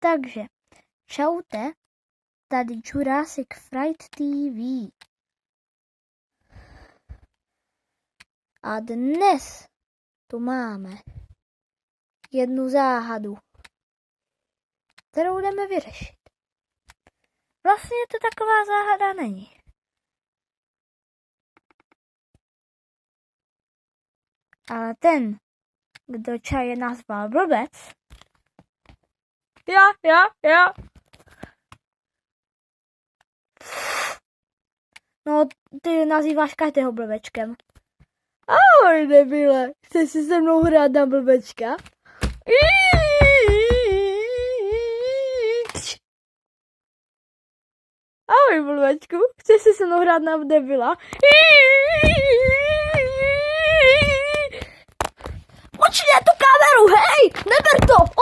Takže, čaute, tady Jurassic Fright TV. A dnes tu máme jednu záhadu, kterou jdeme vyřešit. Vlastně to taková záhada není. Ale ten, kdo čaje nazval blbec, já. No, ty nazýváš každého blbečkem. Ahoj, debile, chceš si se mnou hrát na blbečka? Ahoj, blbečku, chceš si se mnou hrát na debila? Počkej tu kameru, hej, neber to,